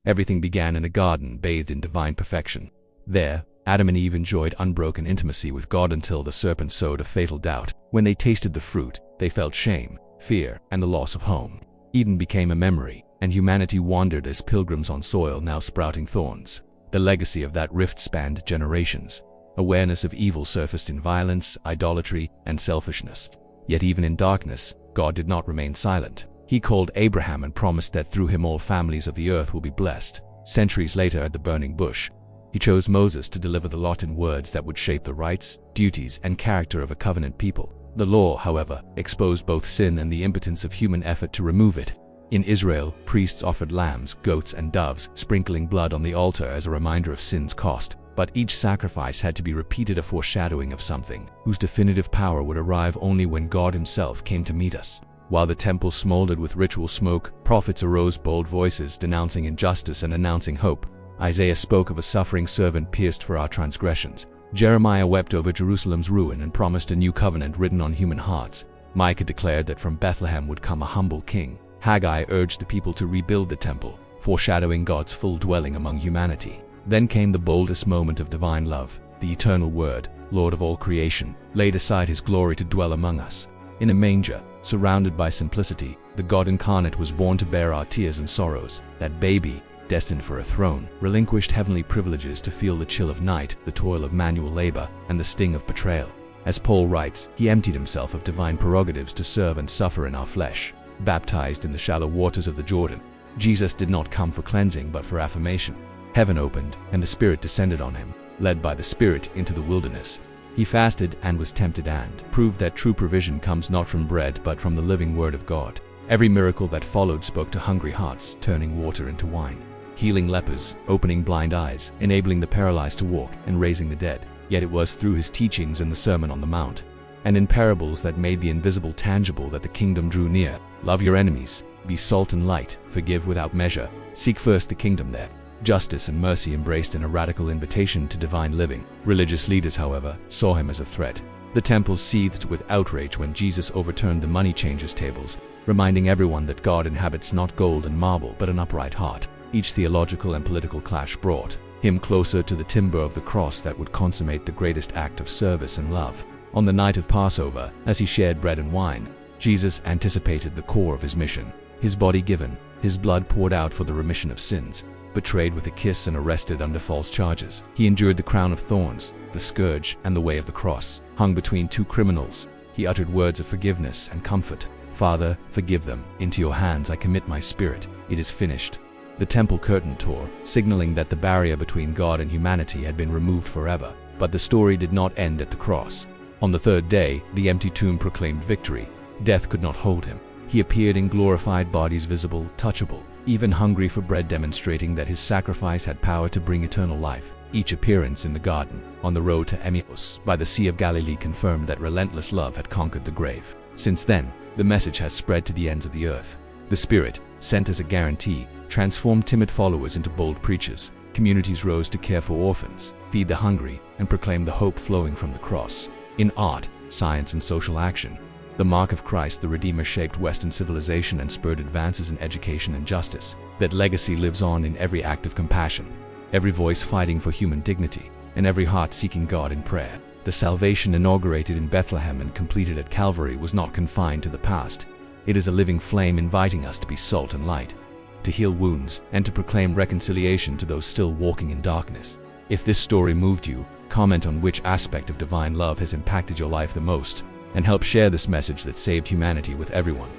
Everything began in a garden bathed in divine perfection. There, Adam and Eve enjoyed unbroken intimacy with God until the serpent sowed a fatal doubt. When they tasted the fruit, they felt shame, fear, and the loss of home. Eden became a memory, and humanity wandered as pilgrims on soil now sprouting thorns. The legacy of that rift spanned generations. Awareness of evil surfaced in violence, idolatry, and selfishness. Yet even in darkness, God did not remain silent. He called Abraham and promised that through him all families of the earth will be blessed. Centuries later at the burning bush, he chose Moses to deliver the law in words that would shape the rights, duties, and character of a covenant people. The law, however, exposed both sin and the impotence of human effort to remove it. In Israel, priests offered lambs, goats, and doves, sprinkling blood on the altar as a reminder of sin's cost. But each sacrifice had to be repeated, a foreshadowing of something whose definitive power would arrive only when God himself came to meet us. While the temple smoldered with ritual smoke, prophets arose, bold voices denouncing injustice and announcing hope. Isaiah spoke of a suffering servant pierced for our transgressions. Jeremiah wept over Jerusalem's ruin and promised a new covenant written on human hearts. Micah declared that from Bethlehem would come a humble king. Haggai urged the people to rebuild the temple, foreshadowing God's full dwelling among humanity. Then came the boldest moment of divine love. The eternal Word, Lord of all creation, laid aside his glory to dwell among us. In a manger, surrounded by simplicity, the God incarnate was born to bear our tears and sorrows. That baby, destined for a throne, relinquished heavenly privileges to feel the chill of night, the toil of manual labor, and the sting of betrayal. As Paul writes, he emptied himself of divine prerogatives to serve and suffer in our flesh. Baptized in the shallow waters of the Jordan, Jesus did not come for cleansing but for affirmation. Heaven opened, and the Spirit descended on him. Led by the Spirit into the wilderness, he fasted and was tempted and proved that true provision comes not from bread but from the living Word of God. Every miracle that followed spoke to hungry hearts, turning water into wine, healing lepers, opening blind eyes, enabling the paralyzed to walk, and raising the dead. Yet it was through his teachings in the Sermon on the Mount and in parables that made the invisible tangible that the kingdom drew near. Love your enemies, be salt and light, forgive without measure, seek first the kingdom there. Justice and mercy embraced in a radical invitation to divine living. Religious leaders, however, saw him as a threat. The temple seethed with outrage when Jesus overturned the money changers' tables, reminding everyone that God inhabits not gold and marble but an upright heart. Each theological and political clash brought him closer to the timber of the cross that would consummate the greatest act of service and love. On the night of Passover, as he shared bread and wine, Jesus anticipated the core of his mission. His body given, his blood poured out for the remission of sins. Betrayed with a kiss and arrested under false charges, he endured the crown of thorns, the scourge, and the way of the cross. Hung between two criminals, he uttered words of forgiveness and comfort. Father, forgive them. Into your hands I commit my spirit. It is finished. The temple curtain tore, signaling that the barrier between God and humanity had been removed forever. But the story did not end at the cross. On the third day, the empty tomb proclaimed victory. Death could not hold him. He appeared in glorified bodies, visible, touchable, even hungry for bread, demonstrating that his sacrifice had power to bring eternal life. Each appearance in the garden, on the road to Emmaus, by the Sea of Galilee confirmed that relentless love had conquered the grave. Since then, the message has spread to the ends of the earth. The Spirit, sent as a guarantee, transformed timid followers into bold preachers. Communities rose to care for orphans, feed the hungry, and proclaim the hope flowing from the cross. In art, science, and social action, the mark of Christ the Redeemer shaped Western civilization and spurred advances in education and justice. That legacy lives on in every act of compassion, every voice fighting for human dignity, and every heart seeking God in prayer. The salvation inaugurated in Bethlehem and completed at Calvary was not confined to the past. It is a living flame inviting us to be salt and light, to heal wounds, and to proclaim reconciliation to those still walking in darkness. If this story moved you, comment on which aspect of divine love has impacted your life the most, and help share this message that saved humanity with everyone.